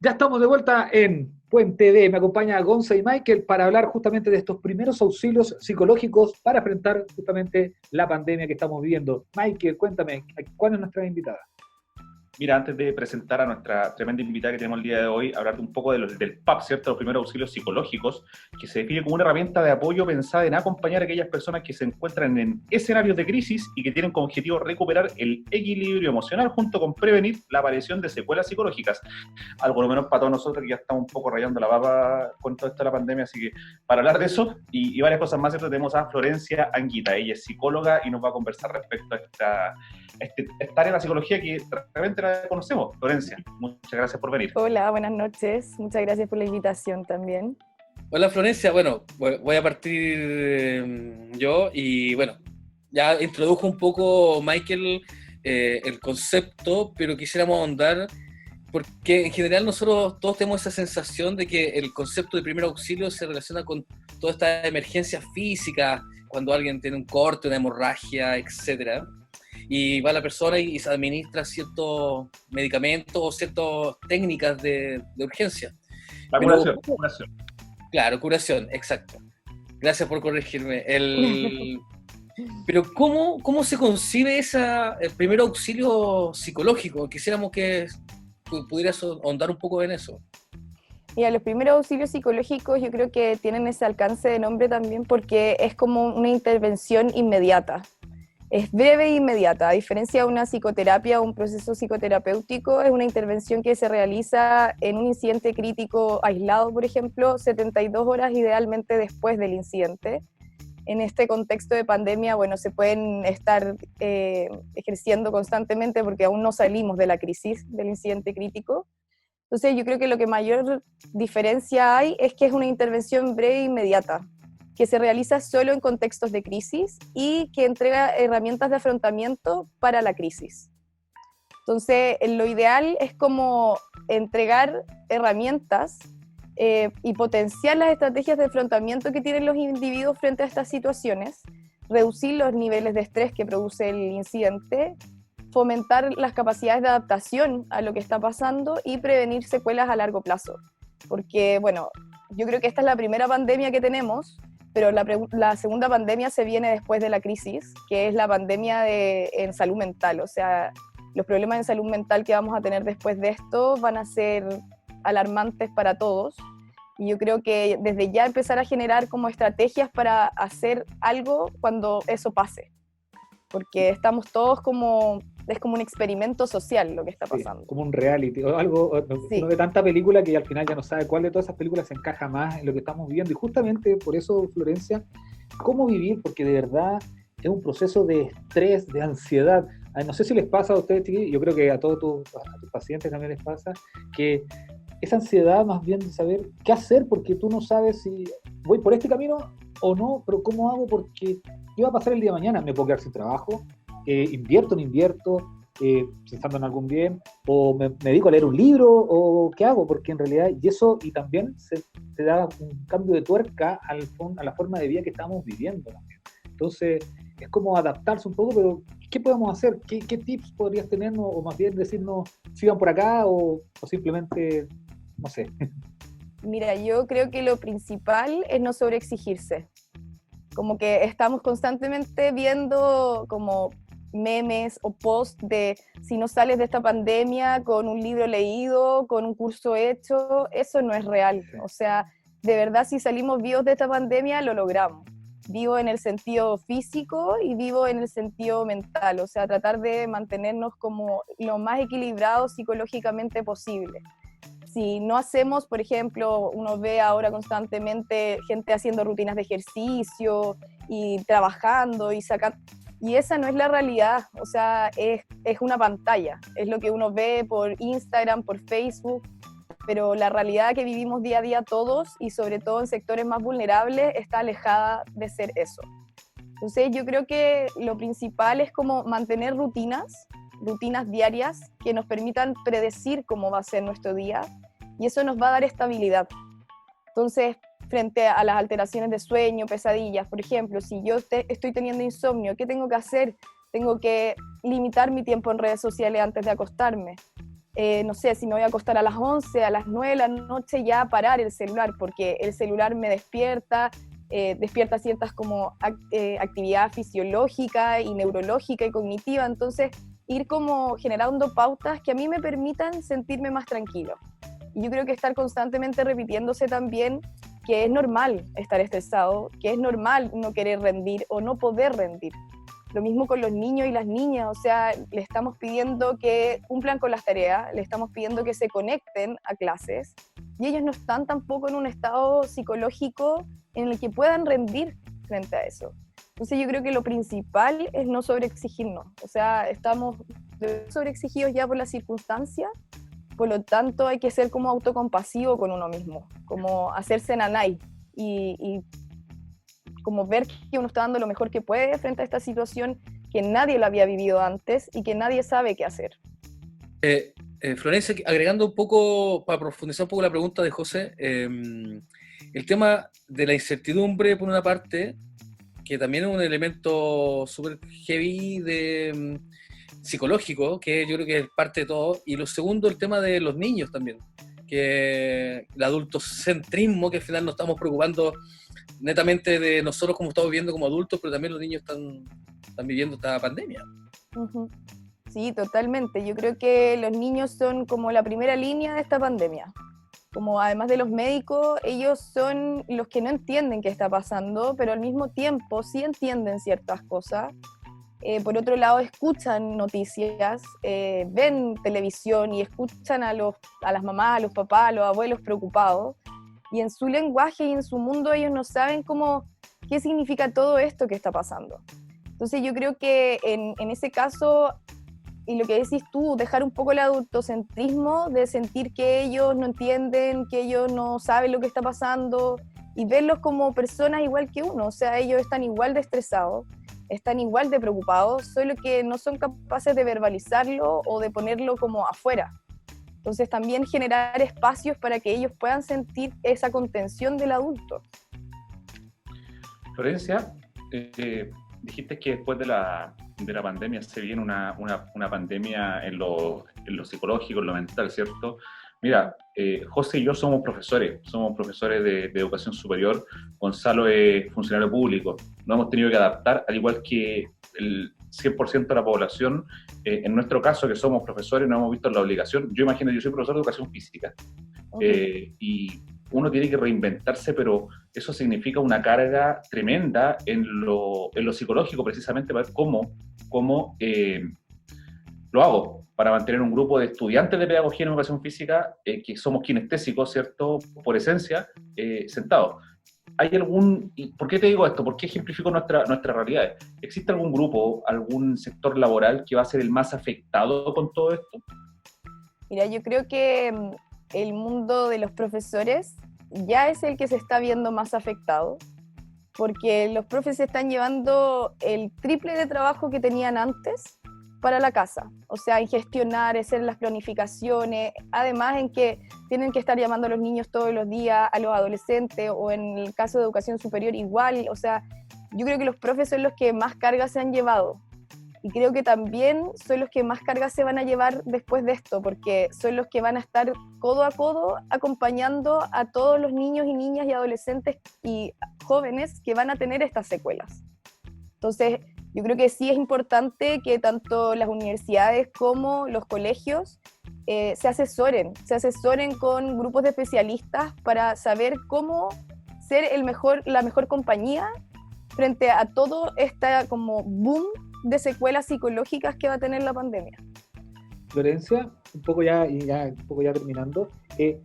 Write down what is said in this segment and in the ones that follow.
Ya estamos de vuelta en Puente D. Me acompaña Gonza y Michael para hablar justamente de estos primeros auxilios psicológicos para enfrentar justamente la pandemia que estamos viviendo. Michael, cuéntame, ¿cuál es nuestra invitada? Mira, antes de presentar a nuestra tremenda invitada que tenemos el día de hoy, hablar un poco del PAP, ¿cierto? Los primeros auxilios psicológicos, que se define como una herramienta de apoyo pensada en acompañar a aquellas personas que se encuentran en escenarios de crisis y que tienen como objetivo recuperar el equilibrio emocional junto con prevenir la aparición de secuelas psicológicas. Algo por lo menos para todos nosotros que ya estamos un poco rayando la papa con todo esto de la pandemia, así que para hablar de eso y varias cosas más, ¿cierto? Tenemos a Florencia Anguita. Ella es psicóloga y nos va a conversar respecto a esta área de la psicología que realmente la conocemos. Florencia, muchas gracias por venir. Hola, buenas noches. Muchas gracias por la invitación también. Hola Florencia, bueno, voy a partir yo y bueno, ya introdujo un poco Michael el concepto, pero quisiéramos ahondar porque en general nosotros todos tenemos esa sensación de que el concepto de primer auxilio se relaciona con todas estas emergencias físicas, cuando alguien tiene un corte, una hemorragia, etcétera. Y va la persona y se administra ciertos medicamentos o ciertas técnicas de urgencia. La curación. Claro, curación, exacto. Gracias por corregirme. Pero ¿cómo se concibe el primer auxilio psicológico? Quisiéramos que pudieras ahondar un poco en eso. Mira, los primeros auxilios psicológicos yo creo que tienen ese alcance de nombre también porque es como una intervención inmediata. Es breve e inmediata, a diferencia de una psicoterapia o un proceso psicoterapéutico, es una intervención que se realiza en un incidente crítico aislado, por ejemplo, 72 horas idealmente después del incidente. En este contexto de pandemia, bueno, se pueden estar ejerciendo constantemente porque aún no salimos de la crisis del incidente crítico. Entonces yo creo que lo que mayor diferencia hay es que es una intervención breve e inmediata, que se realiza solo en contextos de crisis y que entrega herramientas de afrontamiento para la crisis. Entonces, lo ideal es como entregar herramientas y potenciar las estrategias de afrontamiento que tienen los individuos frente a estas situaciones, reducir los niveles de estrés que produce el incidente, fomentar las capacidades de adaptación a lo que está pasando y prevenir secuelas a largo plazo. Porque, bueno, yo creo que esta es la primera pandemia que tenemos, pero la segunda pandemia se viene después de la crisis, que es la pandemia en salud mental. O sea, los problemas en salud mental que vamos a tener después de esto van a ser alarmantes para todos. Y yo creo que desde ya empezar a generar como estrategias para hacer algo cuando eso pase. Porque estamos todos es como un experimento social lo que está pasando. Sí, como un reality, o algo, Sí. uno ve tanta película que al final ya no sabe cuál de todas esas películas se encaja más en lo que estamos viviendo. Y justamente por eso, Florencia, ¿cómo vivir? Porque de verdad es un proceso de estrés, de ansiedad. No sé si les pasa a ustedes, chiquillos, yo creo que a todos a tus pacientes también les pasa, que esa ansiedad más bien de saber qué hacer, porque tú no sabes si voy por este camino o no, pero ¿cómo hago? Porque ¿qué va a pasar el día de mañana? ¿Me puedo quedar sin trabajo? ¿Invierto o no invierto? ¿Pensando en algún bien? ¿O me dedico a leer un libro? ¿O qué hago? Porque en realidad, y también te da un cambio de tuerca a la forma de vida que estamos viviendo también. Entonces, es como adaptarse un poco, pero ¿qué podemos hacer? ¿Qué tips podrías tenernos? O más bien decirnos, sigan por acá o simplemente, no sé. Mira, yo creo que lo principal es no sobreexigirse. Como que estamos constantemente viendo como memes o posts de si no sales de esta pandemia con un libro leído, con un curso hecho, eso no es real. O sea, de verdad si salimos vivos de esta pandemia lo logramos. Vivo en el sentido físico y vivo en el sentido mental, o sea, tratar de mantenernos como lo más equilibrados psicológicamente posible. Si no hacemos, por ejemplo, uno ve ahora constantemente gente haciendo rutinas de ejercicio y trabajando y esa no es la realidad, o sea, es una pantalla, es lo que uno ve por Instagram, por Facebook, pero la realidad que vivimos día a día todos y sobre todo en sectores más vulnerables está alejada de ser eso. Entonces yo creo que lo principal es como mantener rutinas diarias que nos permitan predecir cómo va a ser nuestro día y eso nos va a dar estabilidad. Entonces, frente a las alteraciones de sueño, pesadillas, por ejemplo, si yo estoy teniendo insomnio, ¿qué tengo que hacer? Tengo que limitar mi tiempo en redes sociales antes de acostarme. no sé, si me voy a acostar a las 11, a las 9 de la noche, ya parar el celular, porque el celular me despierta ciertas como actividad fisiológica y neurológica y cognitiva, entonces ir como generando pautas que a mí me permitan sentirme más tranquilo. Y yo creo que estar constantemente repitiéndose también que es normal estar estresado, que es normal no querer rendir o no poder rendir. Lo mismo con los niños y las niñas, o sea, le estamos pidiendo que cumplan con las tareas, le estamos pidiendo que se conecten a clases, y ellos no están tampoco en un estado psicológico en el que puedan rendir frente a eso. Entonces yo creo que lo principal es no sobreexigirnos, o sea, estamos sobreexigidos ya por las circunstancias, por lo tanto hay que ser como autocompasivo con uno mismo, como hacerse nanay y como ver que uno está dando lo mejor que puede frente a esta situación que nadie la había vivido antes y que nadie sabe qué hacer. Florencia, agregando un poco, para profundizar un poco la pregunta de José, el tema de la incertidumbre, por una parte, que también es un elemento súper heavy psicológico, que yo creo que es parte de todo, y lo segundo, el tema de los niños también, que el adultocentrismo, que al final nos estamos preocupando netamente de nosotros como estamos viviendo como adultos, pero también los niños están viviendo esta pandemia. Uh-huh. Sí, totalmente. Yo creo que los niños son como la primera línea de esta pandemia. Como además de los médicos, ellos son los que no entienden qué está pasando, pero al mismo tiempo sí entienden ciertas cosas. Por otro lado, escuchan noticias, ven televisión y escuchan a las mamás, a los papás, a los abuelos preocupados. Y en su lenguaje y en su mundo ellos no saben qué significa todo esto que está pasando. Entonces yo creo que en ese caso, y lo que decís tú, dejar un poco el adultocentrismo de sentir que ellos no entienden, que ellos no saben lo que está pasando, y verlos como personas igual que uno, o sea, ellos están igual de estresados, están igual de preocupados, solo que no son capaces de verbalizarlo o de ponerlo como afuera. Entonces también generar espacios para que ellos puedan sentir esa contención del adulto. Florencia, dijiste que después de la pandemia se viene una pandemia en lo psicológico, en lo mental, ¿cierto? Mira, José y yo somos profesores de educación superior, Gonzalo es funcionario público, nos hemos tenido que adaptar, al igual que el 100% de la población, en nuestro caso que somos profesores, nos hemos visto en la obligación, yo imagino, yo soy profesor de educación física, y uno tiene que reinventarse, pero eso significa una carga tremenda en lo psicológico, precisamente para ver cómo lo hago para mantener un grupo de estudiantes de pedagogía en educación física, que somos kinestésicos, ¿cierto?, por esencia, sentados. ¿Por qué te digo esto? ¿Por qué ejemplifico nuestras realidades? ¿Existe algún grupo, algún sector laboral que va a ser el más afectado con todo esto? Mira, yo creo que el mundo de los profesores ya es el que se está viendo más afectado, porque los profes están llevando el triple de trabajo que tenían antes para la casa, o sea, en gestionar, hacer las planificaciones, además en que tienen que estar llamando a los niños todos los días, a los adolescentes, o en el caso de educación superior igual, o sea, yo creo que los profes son los que más cargas se han llevado, y creo que también son los que más cargas se van a llevar después de esto, porque son los que van a estar codo a codo acompañando a todos los niños y niñas y adolescentes y jóvenes que van a tener estas secuelas. Entonces, yo creo que sí es importante que tanto las universidades como los colegios se asesoren con grupos de especialistas para saber cómo ser la mejor compañía frente a todo esta como boom de secuelas psicológicas que va a tener la pandemia. Florencia, un poco ya terminando, ¿qué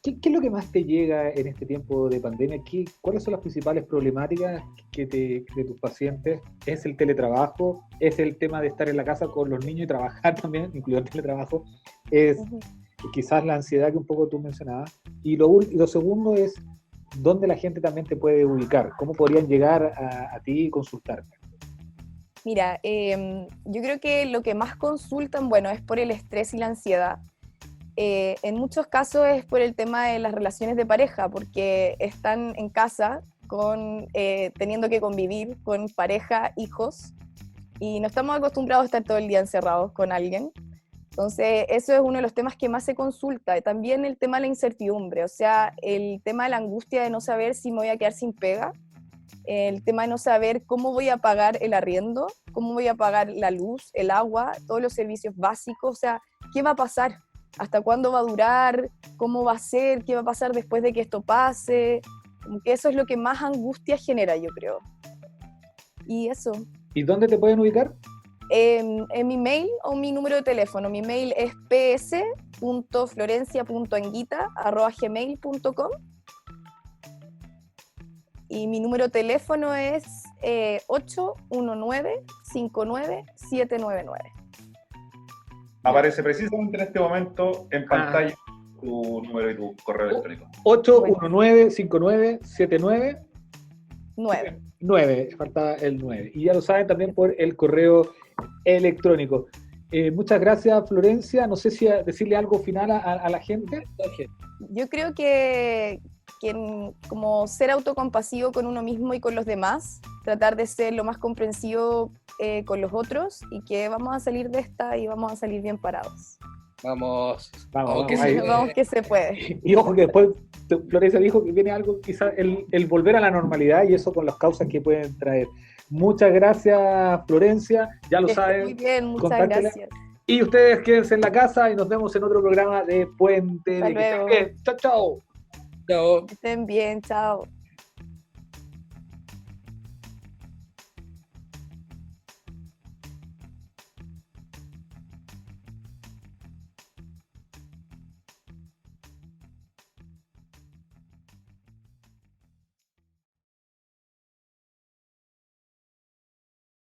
es lo que más te llega en este tiempo de pandemia? ¿Cuáles son las principales problemáticas de tus pacientes? ¿Es el teletrabajo? ¿Es el tema de estar en la casa con los niños y trabajar también, incluido el teletrabajo? ¿Es quizás la ansiedad que un poco tú mencionabas? Y lo segundo es, ¿dónde la gente también te puede ubicar? ¿Cómo podrían llegar a ti y consultarte? Mira, yo creo que lo que más consultan, bueno, es por el estrés y la ansiedad. En muchos casos es por el tema de las relaciones de pareja, porque están en casa teniendo que convivir con pareja, hijos, y no estamos acostumbrados a estar todo el día encerrados con alguien. Entonces, eso es uno de los temas que más se consulta. Y también el tema de la incertidumbre, o sea, el tema de la angustia de no saber si me voy a quedar sin pega, el tema de no saber cómo voy a pagar el arriendo, cómo voy a pagar la luz, el agua, todos los servicios básicos, o sea, ¿qué va a pasar? ¿Hasta cuándo va a durar? ¿Cómo va a ser? ¿Qué va a pasar después de que esto pase? Como que eso es lo que más angustia genera, yo creo. Y eso. ¿Y dónde te pueden ubicar? En mi mail o mi número de teléfono. Mi mail es ps.florencia.anguita@gmail.com y mi número de teléfono es 819-59799. Aparece precisamente en este momento en pantalla tu número y tu correo electrónico. 819-5979. Faltaba el 9. Y ya lo saben también por el correo electrónico. Muchas gracias, Florencia. No sé si decirle algo final a la gente. Yo creo que como ser autocompasivo con uno mismo y con los demás, tratar de ser lo más comprensivo con los otros, y que vamos a salir de esta y vamos a salir bien parados. Vamos, Vamos, que ahí. Vamos que se puede. Y ojo que después Florencia dijo que viene algo, quizás el volver a la normalidad, y eso con las causas que pueden traer. Muchas gracias, Florencia. Ya lo Que esté saben. muy bien, muchas Contáctela. gracias. Y ustedes quédense en la casa y nos vemos en otro programa de Puente Hasta de Quito. luego. Chao, chao. chao. Que estén bien, chao.